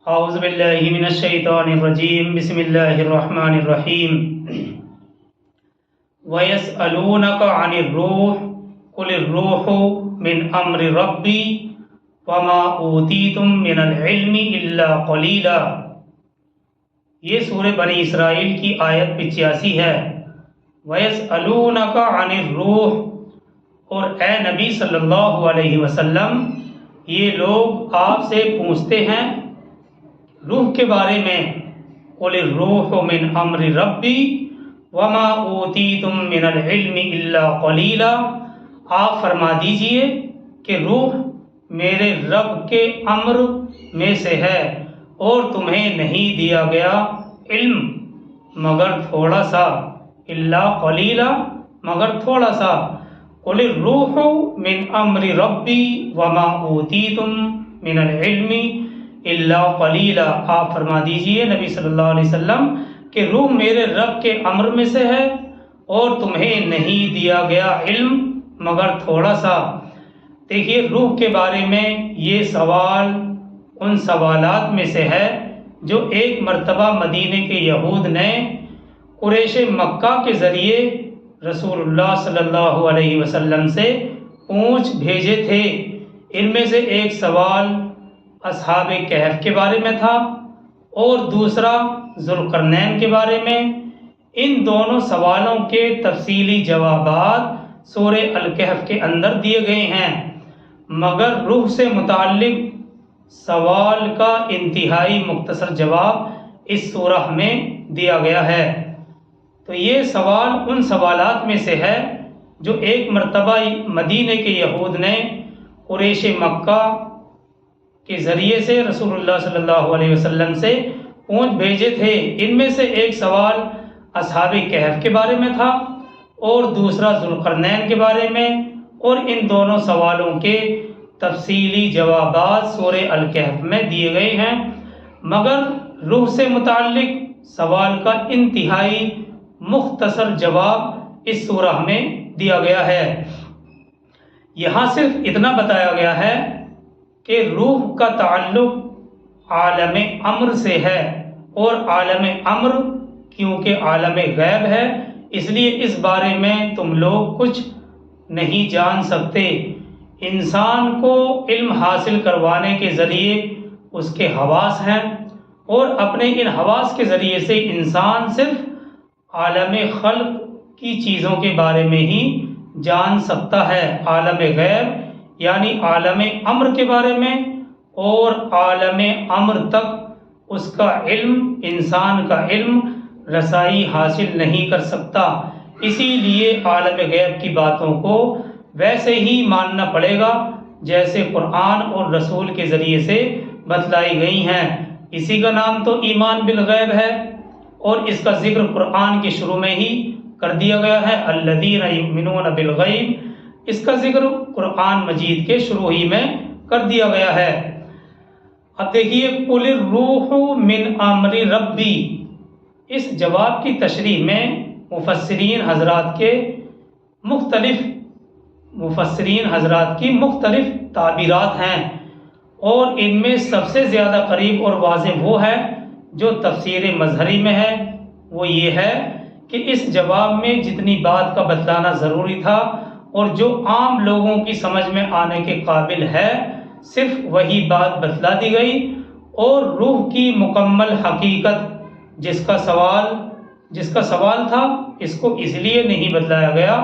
اعوذ باللہ من الشیطان الرجیم بسم اللہ الرحمن الرحیم وَيَسْأَلُونَكَ عَنِ الرُّوحِ قُلِ الرُّوحُ مِنْ أَمْرِ رَبِّي وَمَا أُوتِيتُم مِّنَ الْعِلْمِ إِلَّا قَلِيلًا۔ یہ سورہ بنی اسرائیل کی آیت 85 ہے۔ وَيَسْأَلُونَكَ عَنِ الرُّوحِ، اور اے نبی صلی اللہ علیہ وسلم یہ لوگ آپ سے پوچھتے ہیں روح کے بارے میں۔ قُلِ الرُّوحُ مِنْ أَمْرِ رَبِّي وَمَا أُوتِيتُم مِّنَ الْعِلْمِ إِلَّا قَلِيلًا، آپ فرما دیجئے کہ روح میرے رب کے امر میں سے ہے اور تمہیں نہیں دیا گیا علم مگر تھوڑا سا، إِلَّا قَلِيلًا مگر تھوڑا سا۔ قُلِ الرُّوحُ مِنْ أَمْرِ رَبِّي وَمَا أُوتِيتُم مِّنَ الْعِلْمِ إِلَّا قَلِيلًا، آپ فرما دیجئے نبی صلی اللہ علیہ وسلم کہ روح میرے رب کے امر میں سے ہے اور تمہیں نہیں دیا گیا علم مگر تھوڑا سا۔ دیکھیے روح کے بارے میں یہ سوال ان سوالات میں سے ہے جو ایک مرتبہ مدینے کے یہود نے قریش مکہ کے ذریعے رسول اللہ صلی اللہ علیہ وسلم سے پوچھ بھیجے تھے۔ ان میں سے ایک سوال اصحاب کہف کے بارے میں تھا اور دوسرا ذوالقرنین کے بارے میں۔ ان دونوں سوالوں کے تفصیلی جوابات سورہ الکہف کے اندر دیے گئے ہیں، مگر روح سے متعلق سوال کا انتہائی مختصر جواب اس سورہ میں دیا گیا ہے۔ تو یہ سوال ان سوالات میں سے ہے جو ایک مرتبہ مدینے کے یہود نے قریش مکہ کے ذریعے سے رسول اللہ صلی اللہ علیہ وسلم سے پوچھ بھیجے تھے۔ ان میں سے ایک سوال اصحاب کہف کے بارے میں تھا اور دوسرا ذوالقرنین کے بارے میں، اور ان دونوں سوالوں کے تفصیلی جوابات سورہ الکہف میں دیے گئے ہیں، مگر روح سے متعلق سوال کا انتہائی مختصر جواب اس سورہ میں دیا گیا ہے۔ یہاں صرف اتنا بتایا گیا ہے کہ روح کا تعلق عالم امر سے ہے، اور عالم امر کیونکہ عالم غیب ہے اس لیے اس بارے میں تم لوگ کچھ نہیں جان سکتے۔ انسان کو علم حاصل کروانے کے ذریعے اس کے حواس ہیں، اور اپنے ان حواس کے ذریعے سے انسان صرف عالم خلق کی چیزوں کے بارے میں ہی جان سکتا ہے، عالم غیب یعنی عالم امر کے بارے میں، اور عالم امر تک اس کا علم، انسان کا علم رسائی حاصل نہیں کر سکتا۔ اسی لیے عالم غیب کی باتوں کو ویسے ہی ماننا پڑے گا جیسے قرآن اور رسول کے ذریعے سے بتلائی گئی ہیں۔ اسی کا نام تو ایمان بالغیب ہے، اور اس کا ذکر قرآن کے شروع میں ہی کر دیا گیا ہے، الذین یؤمنون بالغیب، اس کا ذکر قرآن مجید کے شروع ہی میں کر دیا گیا ہے۔ اب دیکھیے قُلِ الرُّوحُ مِنْ أَمْرِ رَبِّي، اس جواب کی تشریح میں مفسرین حضرات کی مختلف تعبیرات ہیں، اور ان میں سب سے زیادہ قریب اور واضح وہ ہے جو تفسیر مظہری میں ہے، وہ یہ ہے کہ اس جواب میں جتنی بات کا بتلانا ضروری تھا اور جو عام لوگوں کی سمجھ میں آنے کے قابل ہے صرف وہی بات بتلا دی گئی، اور روح کی مکمل حقیقت جس کا سوال تھا اس کو اس لیے نہیں بتلایا گیا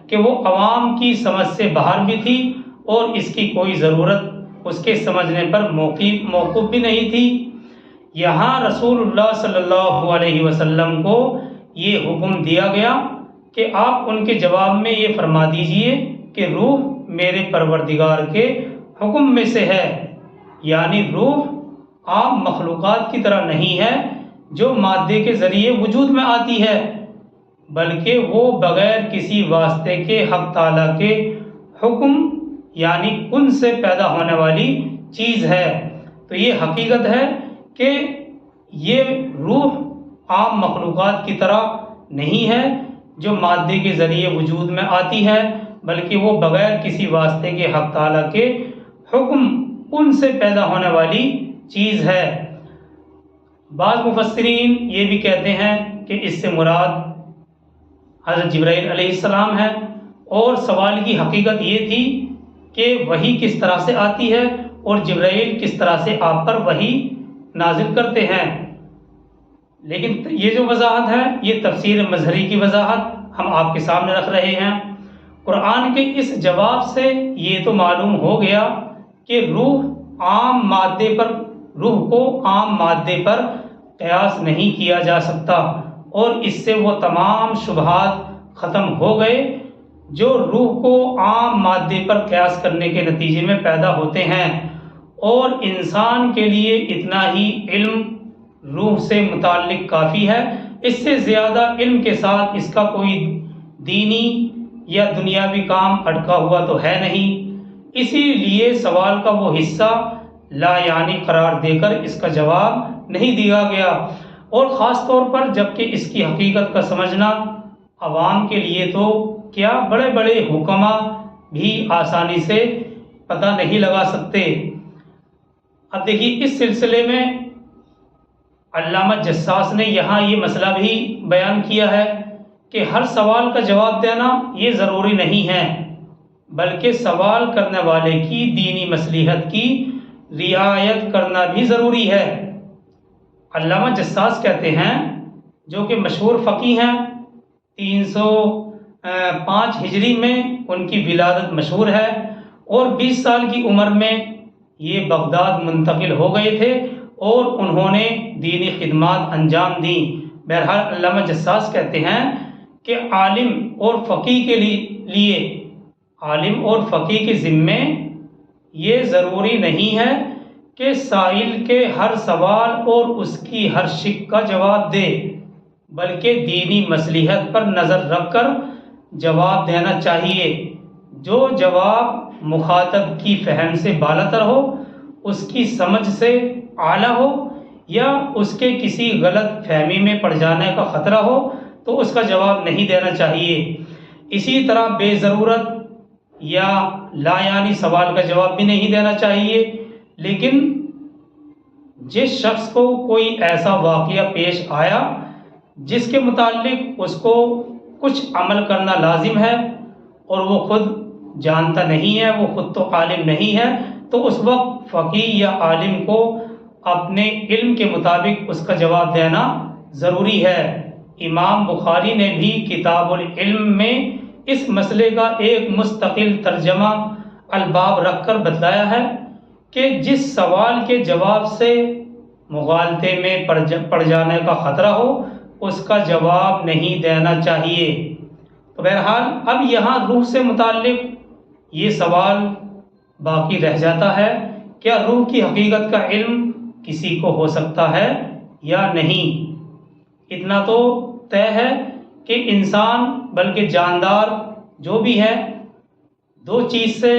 کہ وہ عوام کی سمجھ سے باہر بھی تھی اور اس کی کوئی ضرورت اس کے سمجھنے پر موقوف بھی نہیں تھی۔ یہاں رسول اللہ صلی اللہ علیہ وسلم کو یہ حکم دیا گیا کہ آپ ان کے جواب میں یہ فرما دیجئے کہ روح میرے پروردگار کے حکم میں سے ہے، یعنی روح عام مخلوقات کی طرح نہیں ہے جو مادے کے ذریعے وجود میں آتی ہے، بلکہ وہ بغیر کسی واسطے کے حق تعالیٰ کے حکم یعنی کن سے پیدا ہونے والی چیز ہے۔ تو یہ حقیقت ہے کہ یہ روح عام مخلوقات کی طرح نہیں ہے جو مادے کے ذریعے وجود میں آتی ہے، بلکہ وہ بغیر کسی واسطے کے حق تعالیٰ کے حکم ان سے پیدا ہونے والی چیز ہے۔ بعض مفسرین یہ بھی کہتے ہیں کہ اس سے مراد حضرت جبرائیل علیہ السلام ہے، اور سوال کی حقیقت یہ تھی کہ وحی کس طرح سے آتی ہے اور جبرائیل کس طرح سے آپ پر وحی نازل کرتے ہیں۔ لیکن یہ جو وضاحت ہے یہ تفسیر مظہری کی وضاحت ہم آپ کے سامنے رکھ رہے ہیں۔ قرآن کے اس جواب سے یہ تو معلوم ہو گیا کہ روح کو عام مادے پر قیاس نہیں کیا جا سکتا، اور اس سے وہ تمام شبہات ختم ہو گئے جو روح کو عام مادے پر قیاس کرنے کے نتیجے میں پیدا ہوتے ہیں۔ اور انسان کے لیے اتنا ہی علم روح سے متعلق کافی ہے، اس سے زیادہ علم کے ساتھ اس کا کوئی دینی یا دنیاوی کام اٹکا ہوا تو ہے نہیں۔ اسی لیے سوال کا وہ حصہ لا یعنی قرار دے کر اس کا جواب نہیں دیا گیا، اور خاص طور پر جبکہ اس کی حقیقت کا سمجھنا عوام کے لیے تو کیا بڑے بڑے حکماء بھی آسانی سے پتہ نہیں لگا سکتے۔ اب دیکھیے اس سلسلے میں علامہ جساس نے یہاں یہ مسئلہ بھی بیان کیا ہے کہ ہر سوال کا جواب دینا یہ ضروری نہیں ہے، بلکہ سوال کرنے والے کی دینی مصلحت کی رعایت کرنا بھی ضروری ہے۔ علامہ جساس کہتے ہیں، جو کہ مشہور فقیہ ہیں، 305 ہجری میں ان کی ولادت مشہور ہے، اور 20 سال کی عمر میں یہ بغداد منتقل ہو گئے تھے اور انہوں نے دینی خدمات انجام دیں۔ بہرحال علامہ جساس کہتے ہیں کہ عالم اور فقیہ کے لیے عالم اور فقیہ کے ذمے یہ ضروری نہیں ہے کہ سائل کے ہر سوال اور اس کی ہر شک کا جواب دے، بلکہ دینی مصلحت پر نظر رکھ کر جواب دینا چاہیے۔ جو جواب مخاطب کی فہم سے بالاتر ہو، اس کی سمجھ سے اعلیٰ ہو، یا اس کے کسی غلط فہمی میں پڑ جانے کا خطرہ ہو تو اس کا جواب نہیں دینا چاہیے۔ اسی طرح بے ضرورت یا لا یعنی سوال کا جواب بھی نہیں دینا چاہیے۔ لیکن جس شخص کو کوئی ایسا واقعہ پیش آیا جس کے متعلق اس کو کچھ عمل کرنا لازم ہے اور وہ خود جانتا نہیں ہے، وہ خود تو عالم نہیں ہے، تو اس وقت فقیہ یا عالم کو اپنے علم کے مطابق اس کا جواب دینا ضروری ہے۔ امام بخاری نے بھی کتاب العلم میں اس مسئلے کا ایک مستقل ترجمہ الباب رکھ کر بتلایا ہے کہ جس سوال کے جواب سے مغالطے میں پڑ جانے کا خطرہ ہو اس کا جواب نہیں دینا چاہیے۔ تو بہرحال اب یہاں روح سے متعلق یہ سوال باقی رہ جاتا ہے، کیا روح کی حقیقت کا علم کسی کو ہو سکتا ہے یا نہیں؟ اتنا تو طے ہے کہ انسان بلکہ جاندار جو بھی ہے دو چیز سے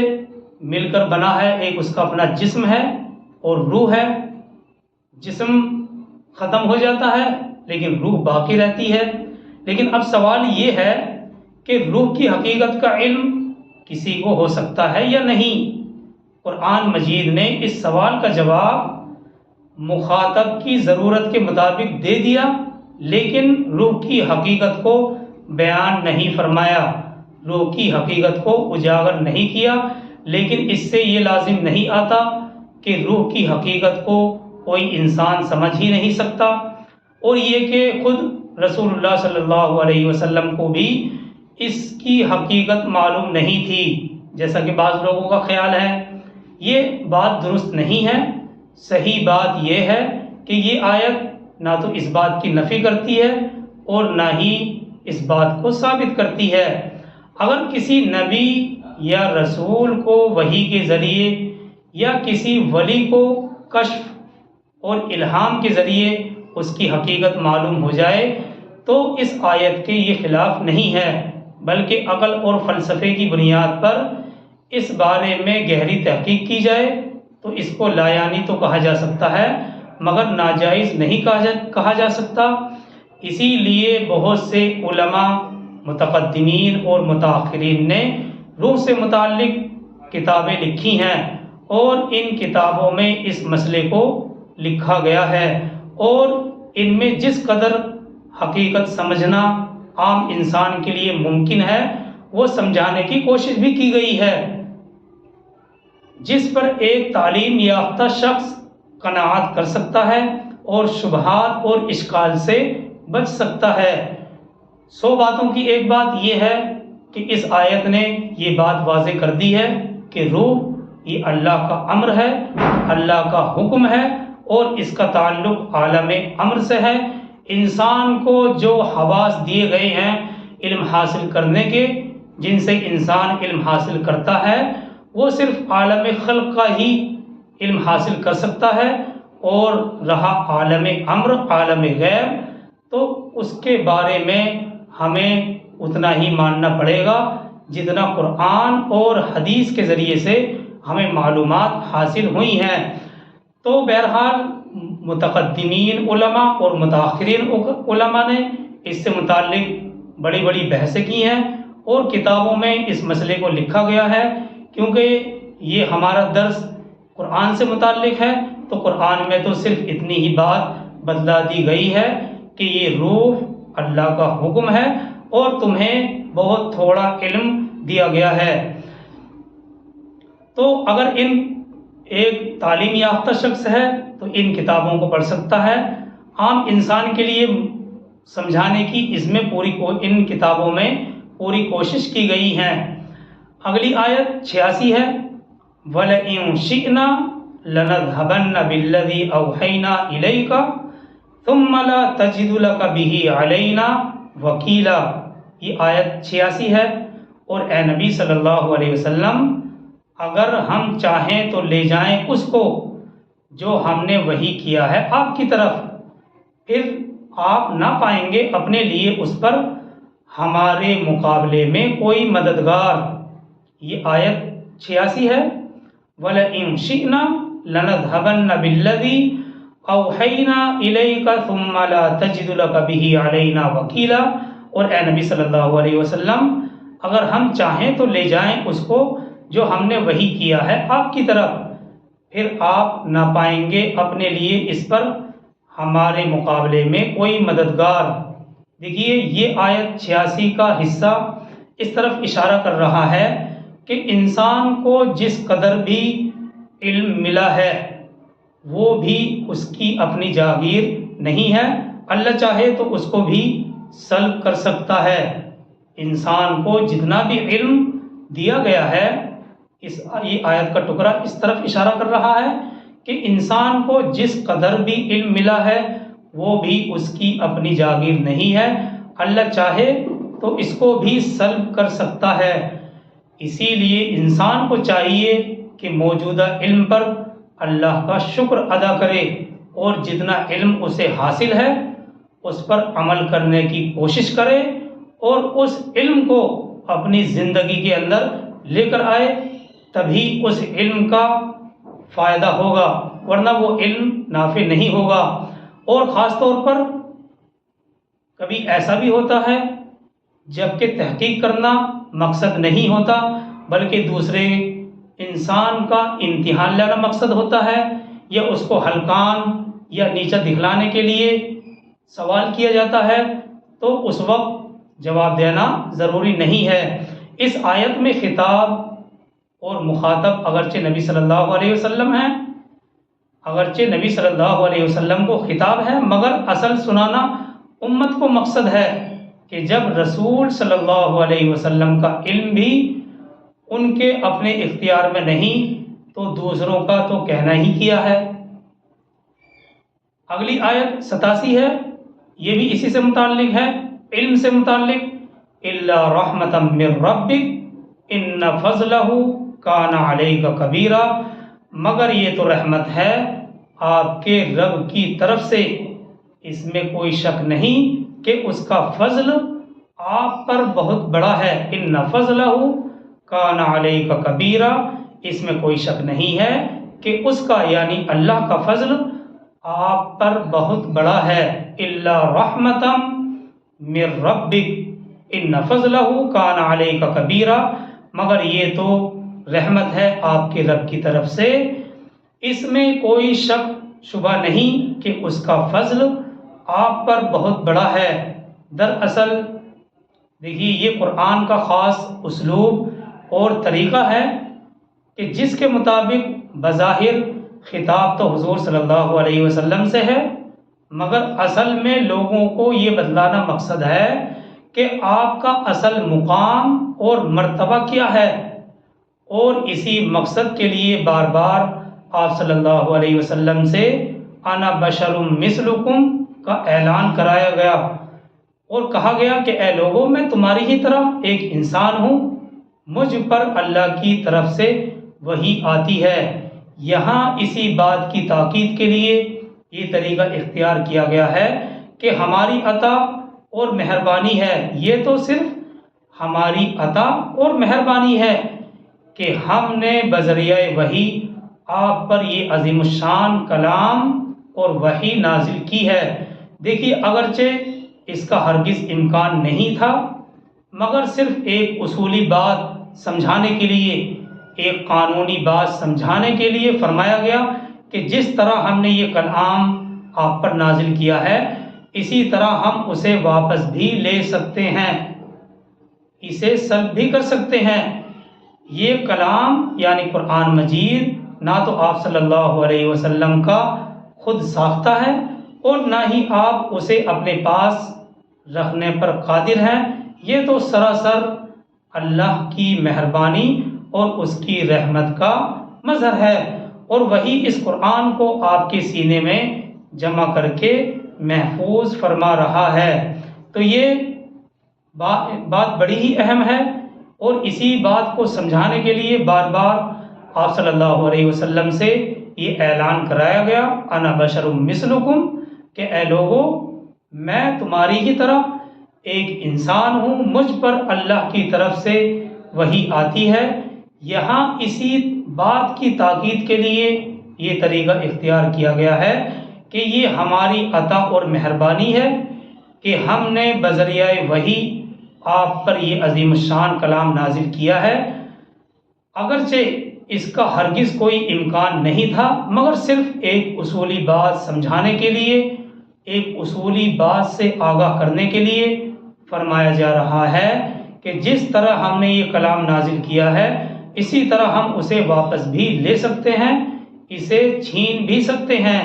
مل کر بنا ہے، ایک اس کا اپنا جسم ہے اور روح ہے۔ جسم ختم ہو جاتا ہے لیکن روح باقی رہتی ہے۔ لیکن اب سوال یہ ہے کہ روح کی حقیقت کا علم کسی کو ہو سکتا ہے یا نہیں؟ قرآن مجید نے اس سوال کا جواب مخاطب کی ضرورت کے مطابق دے دیا، لیکن روح کی حقیقت کو بیان نہیں فرمایا، روح کی حقیقت کو اجاگر نہیں کیا۔ لیکن اس سے یہ لازم نہیں آتا کہ روح کی حقیقت کو کوئی انسان سمجھ ہی نہیں سکتا، اور یہ کہ خود رسول اللہ صلی اللہ علیہ وسلم کو بھی اس کی حقیقت معلوم نہیں تھی، جیسا کہ بعض لوگوں کا خیال ہے۔ یہ بات درست نہیں ہے۔ صحیح بات یہ ہے کہ یہ آیت نہ تو اس بات کی نفی کرتی ہے اور نہ ہی اس بات کو ثابت کرتی ہے۔ اگر کسی نبی یا رسول کو وحی کے ذریعے یا کسی ولی کو کشف اور الہام کے ذریعے اس کی حقیقت معلوم ہو جائے تو اس آیت کے یہ خلاف نہیں ہے، بلکہ عقل اور فلسفے کی بنیاد پر اس بارے میں گہری تحقیق کی جائے تو اس کو لا یعنی تو کہا جا سکتا ہے مگر ناجائز نہیں کہا جا سکتا۔ اسی لیے بہت سے علماء متقدمین اور متاخرین نے روح سے متعلق کتابیں لکھی ہیں، اور ان کتابوں میں اس مسئلے کو لکھا گیا ہے، اور ان میں جس قدر حقیقت سمجھنا عام انسان کے لیے ممکن ہے وہ سمجھانے کی کوشش بھی کی گئی ہے، جس پر ایک تعلیم یافتہ شخص قناعت کر سکتا ہے اور شبہات اور اشکال سے بچ سکتا ہے۔ 100 باتوں کی ایک بات یہ ہے کہ اس آیت نے یہ بات واضح کر دی ہے کہ روح یہ اللہ کا امر ہے، اللہ کا حکم ہے اور اس کا تعلق عالم امر سے ہے۔ انسان کو جو حواس دیے گئے ہیں علم حاصل کرنے کے، جن سے انسان علم حاصل کرتا ہے، وہ صرف عالم خلق کا ہی علم حاصل کر سکتا ہے، اور رہا عالم امر، عالم غیب، تو اس کے بارے میں ہمیں اتنا ہی ماننا پڑے گا جتنا قرآن اور حدیث کے ذریعے سے ہمیں معلومات حاصل ہوئی ہیں۔ تو بہرحال متقدمین علماء اور متاخرین علماء نے اس سے متعلق بڑی بڑی بحثیں کی ہیں اور کتابوں میں اس مسئلے کو لکھا گیا ہے، کیونکہ یہ ہمارا درس قرآن سے متعلق ہے، تو قرآن میں تو صرف اتنی ہی بات بتلا دی گئی ہے کہ یہ روح اللہ کا حکم ہے اور تمہیں بہت تھوڑا علم دیا گیا ہے۔ تو اگر ایک تعلیم یافتہ شخص ہے تو ان کتابوں کو پڑھ سکتا ہے، عام انسان کے لیے سمجھانے کی اس میں ان کتابوں میں پوری کوشش کی گئی ہے۔ اگلی آیت 86 ہے، وَلَئِن شِئْنَا لَنَذْهَبَنَّ بِالَّذِي أَوْحَيْنَا إِلَيْكَ ثُمَّ لَا تَجِدُ لَكَ بِهِ عَلَيْنَا وَكِيلًا۔ یہ آیت 86 ہے، اور اے نبی صلی اللہ علیہ وسلم، اگر ہم چاہیں تو لے جائیں اس کو جو ہم نے وحی کیا ہے آپ کی طرف، پھر آپ نہ پائیں گے اپنے لیے اس پر ہمارے مقابلے میں کوئی مددگار۔ یہ آیت 86 ہے، وَلَئِن شِئْنَا لَنَذْهَبَنَّ بِالَّذِي أَوْحَيْنَا إِلَيْكَ ثُمَّ لَا تَجِدُ لَكَ بِهِ عَلَيْنَا وَكِيلًا۔ اور اے نبی صلی اللہ علیہ وسلم، اگر ہم چاہیں تو لے جائیں اس کو جو ہم نے وحی کیا ہے آپ کی طرف، پھر آپ نہ پائیں گے اپنے لیے اس پر ہمارے مقابلے میں کوئی مددگار۔ دیکھیے یہ آیت 86 کا حصہ اس طرف اشارہ کر رہا ہے کہ انسان کو جس قدر بھی علم ملا ہے وہ بھی اس کی اپنی جاگیر نہیں ہے، اللہ چاہے تو اس کو بھی سلب کر سکتا ہے۔ انسان کو جتنا بھی علم دیا گیا ہے، یہ آیت کا ٹکڑا اس طرف اشارہ کر رہا ہے کہ انسان کو جس قدر بھی علم ملا ہے وہ بھی اس کی اپنی جاگیر نہیں ہے، اللہ چاہے تو اس کو بھی سلب کر سکتا ہے۔ اسی لیے انسان کو چاہیے کہ موجودہ علم پر اللہ کا شکر ادا کرے اور جتنا علم اسے حاصل ہے اس پر عمل کرنے کی کوشش کرے اور اس علم کو اپنی زندگی کے اندر لے کر آئے، تبھی اس علم کا فائدہ ہوگا، ورنہ وہ علم نافع نہیں ہوگا۔ اور خاص طور پر کبھی ایسا بھی ہوتا ہے جبکہ تحقیق کرنا مقصد نہیں ہوتا بلکہ دوسرے انسان کا امتحان لینا مقصد ہوتا ہے، یا اس کو ہلکان یا نیچا دکھلانے کے لیے سوال کیا جاتا ہے، تو اس وقت جواب دینا ضروری نہیں ہے۔ اس آیت میں خطاب اور مخاطب اگرچہ نبی صلی اللہ علیہ وسلم ہیں، اگرچہ نبی صلی اللہ علیہ وسلم کو خطاب ہے، مگر اصل سنانا امت کو مقصد ہے کہ جب رسول صلی اللہ علیہ وسلم کا علم بھی ان کے اپنے اختیار میں نہیں تو دوسروں کا تو کہنا ہی کیا ہے۔ اگلی آیت 87 ہے، یہ بھی اسی سے متعلق ہے، علم سے متعلق، الا رحمتا من ربک ان فضلہ کان علیک کبیرا، مگر یہ تو رحمت ہے آپ کے رب کی طرف سے، اس میں کوئی شک نہیں کہ اس کا فضل آپ پر بہت بڑا ہے۔ ان فضلہ کان علیک کبیرا، اس میں کوئی شک نہیں ہے کہ اس کا یعنی اللہ کا فضل آپ پر بہت بڑا ہے۔ الا رحمتا من ربک ان فضلہ کان علیک کبیرا، مگر یہ تو رحمت ہے آپ کے رب کی طرف سے، اس میں کوئی شک شبہ نہیں کہ اس کا فضل آپ پر بہت بڑا ہے۔ دراصل دیکھیے یہ قرآن کا خاص اسلوب اور طریقہ ہے کہ جس کے مطابق بظاہر خطاب تو حضور صلی اللہ علیہ وسلم سے ہے، مگر اصل میں لوگوں کو یہ بتلانا مقصد ہے کہ آپ کا اصل مقام اور مرتبہ کیا ہے، اور اسی مقصد کے لیے بار بار آپ صلی اللہ علیہ وسلم سے انا بشر مثلکم کا اعلان کرایا گیا اور کہا گیا کہ اے لوگوں میں تمہاری ہی طرح ایک انسان ہوں، مجھ پر اللہ کی طرف سے وحی آتی ہے۔ یہاں اسی بات کی تاکید کے لیے یہ طریقہ اختیار کیا گیا ہے کہ ہماری عطا اور مہربانی ہے، یہ تو صرف ہماری عطا اور مہربانی ہے کہ ہم نے بذریعہ وحی آپ پر یہ عظیم الشان کلام اور وحی نازل کی ہے۔ دیکھیے اگرچہ اس کا ہرگز امکان نہیں تھا، مگر صرف ایک اصولی بات سمجھانے کے لیے، ایک قانونی بات سمجھانے کے لیے فرمایا گیا کہ جس طرح ہم نے یہ کلام آپ پر نازل کیا ہے، اسی طرح ہم اسے واپس بھی لے سکتے ہیں، اسے سلب بھی کر سکتے ہیں۔ یہ کلام یعنی قرآن مجید نہ تو آپ صلی اللہ علیہ وسلم کا خود ساختہ ہے اور نہ ہی آپ اسے اپنے پاس رکھنے پر قادر ہیں، یہ تو سراسر اللہ کی مہربانی اور اس کی رحمت کا مظہر ہے، اور وہی اس قرآن کو آپ کے سینے میں جمع کر کے محفوظ فرما رہا ہے۔ تو یہ بات بڑی ہی اہم ہے، اور اسی بات کو سمجھانے کے لیے بار بار آپ صلی اللہ علیہ وسلم سے یہ اعلان کرایا گیا انا بشر مثلکم کہ اے لوگو میں تمہاری ہی طرح ایک انسان ہوں، مجھ پر اللہ کی طرف سے وحی آتی ہے۔ یہاں اسی بات کی تاکید کے لیے یہ طریقہ اختیار کیا گیا ہے کہ یہ ہماری عطا اور مہربانی ہے کہ ہم نے بذریعہ وحی آپ پر یہ عظیم الشان کلام نازل کیا ہے۔ اگرچہ اس کا ہرگز کوئی امکان نہیں تھا، مگر صرف ایک اصولی بات سمجھانے کے لیے، ایک اصولی بات سے آگاہ کرنے کے لیے فرمایا جا رہا ہے کہ جس طرح ہم نے یہ کلام نازل کیا ہے، اسی طرح ہم اسے واپس بھی لے سکتے ہیں، اسے چھین بھی سکتے ہیں۔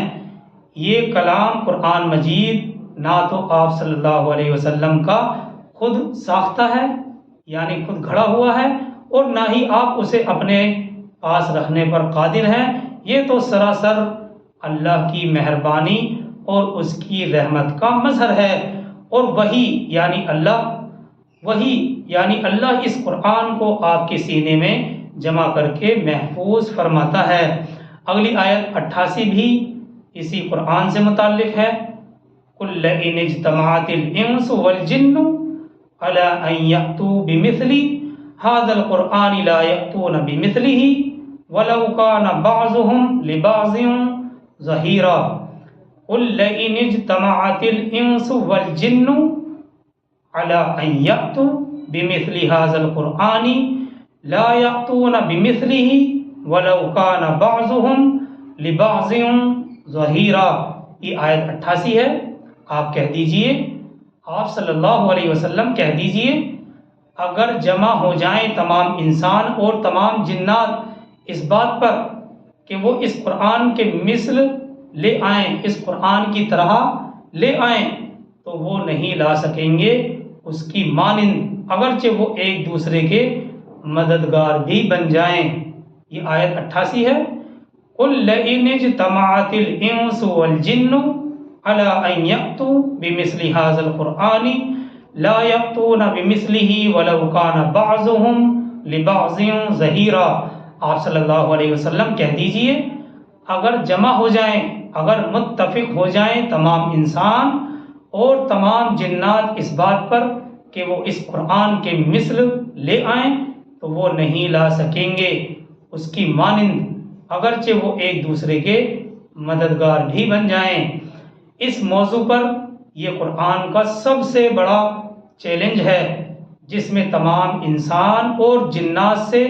یہ کلام قرآن مجید نہ تو آپ صلی اللہ علیہ وسلم کا خود ساختہ ہے یعنی خود گھڑا ہوا ہے، اور نہ ہی آپ اسے اپنے پاس رکھنے پر قادر ہیں، یہ تو سراسر اللہ کی مہربانی اور اس کی رحمت کا مظہر ہے۔ اور وہی یعنی اللہ اس قرآن کو آپ کے سینے میں جمع کر کے محفوظ فرماتا ہے۔ اگلی آیت 88 بھی اسی قرآن سے متعلق ہے۔ قُلْ لَئِنِ اجْتَمَعَتِ الْإِنسُ وَالْجِنُّ عَلَىٰ أَن يَأْتُوا بِمِثْلِ هَٰذَا الْقُرْآنِ لَا يَأْتُونَ بِمِثْلِهِ وَلَوْ كَانَ بَعْضُهُمْ لِبَعْضٍ ظَهِيرًا۔ قُلْ لَئِنِ اجْتَمَعَتِ الْإِنسُ وَالْجِنُّ عَلَىٰ أَن يَأْتُوا بِمِثْلِ هَٰذَا الْقُرْآنِ لَا يَأْتُونَ بِمِثْلِهِ وَلَوْ كَانَ بَعْضُهُمْ لِبَعْضٍ ظَهِيرًا۔ یہ آیت 88 ہے۔ آپ کہہ دیجئے، آپ صلی اللہ علیہ وسلم کہہ دیجئے، اگر جمع ہو جائیں تمام انسان اور تمام جنات اس بات پر کہ وہ اس قرآن کے مثل لے آئیں، اس قرآن کی طرح لے آئیں، تو وہ نہیں لا سکیں گے اس کی مانند، اگرچہ وہ ایک دوسرے کے مددگار بھی بن جائیں۔ یہ آیت 88 ہے۔ قُلْ لَئِنِ اجْتَمَعَتِ الْإِنسُ وَالْجِنُّ عَلَىٰ أَن يَأْتُوا بِمِثْلِ هَٰذَا الْقُرْآنِ لَا يَأْتُونَ بِمِثْلِهِ وَلَوْ كَانَ بَعْضُهُمْ لِبَعْضٍ ظَهِيرًا۔ آپ صلی اللہ علیہ وسلم کہہ دیجئے، اگر جمع ہو جائیں، اگر متفق ہو جائیں تمام انسان اور تمام جنات اس بات پر کہ وہ اس قرآن کے مثل لے آئیں، تو وہ نہیں لا سکیں گے اس کی مانند، اگرچہ وہ ایک دوسرے کے مددگار بھی بن جائیں۔ اس موضوع پر یہ قرآن کا سب سے بڑا چیلنج ہے، جس میں تمام انسان اور جنات سے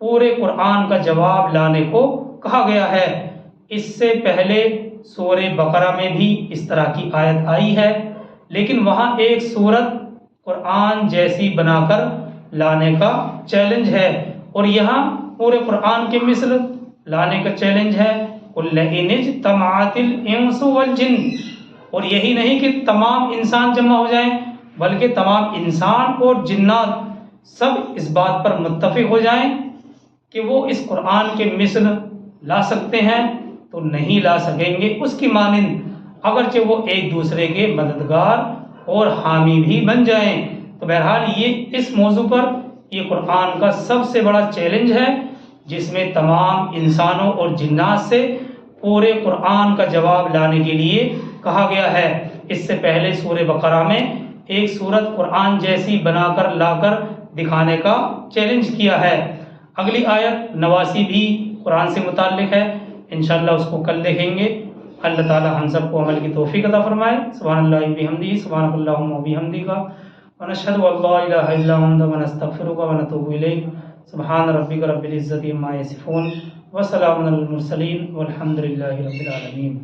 پورے قرآن کا جواب لانے کو کہا گیا ہے۔ اس سے پہلے سورہ بقرہ میں بھی اس طرح کی آیت آئی ہے، لیکن وہاں ایک سورت قرآن جیسی بنا کر لانے کا چیلنج ہے، اور یہاں پورے قرآن کے مثل لانے کا چیلنج ہے۔ قُلْ لَئِنِ اجْتَمَعَتِ الْإِنسُ وَالْجِنُّ، اور یہی نہیں کہ تمام انسان جمع ہو جائیں، بلکہ تمام انسان اور جنات سب اس بات پر متفق ہو جائیں کہ وہ اس قرآن کے مثل لا سکتے ہیں تو نہیں لا سکیں گے اس کی مانند، اگرچہ وہ ایک دوسرے کے مددگار اور حامی بھی بن جائیں۔ تو بہرحال یہ اس موضوع پر یہ قرآن کا سب سے بڑا چیلنج ہے، جس میں تمام انسانوں اور جنات سے پورے قرآن کا جواب لانے کے لیے کہا گیا ہے۔ اس سے پہلے سورہ بقرہ میں ایک سورت قرآن جیسی بنا کر لا کر دکھانے کا چیلنج کیا ہے۔ اگلی آیت 89 بھی قرآن سے متعلق ہے، انشاءاللہ اس کو کل دیکھیں گے۔ اللہ تعالی ہم سب کو عمل کی توفیق عطا فرمائے۔ سبحان اللہ بحمدہ، سبحانک اللہم وبحمدک، ونشہد ان لا الہ الا انت ونستغفرک ونتوب الیک۔ سبحان ربک رب العزۃ عما یصفون، وسلام علی المرسلین، والحمد للہ رب العالمین۔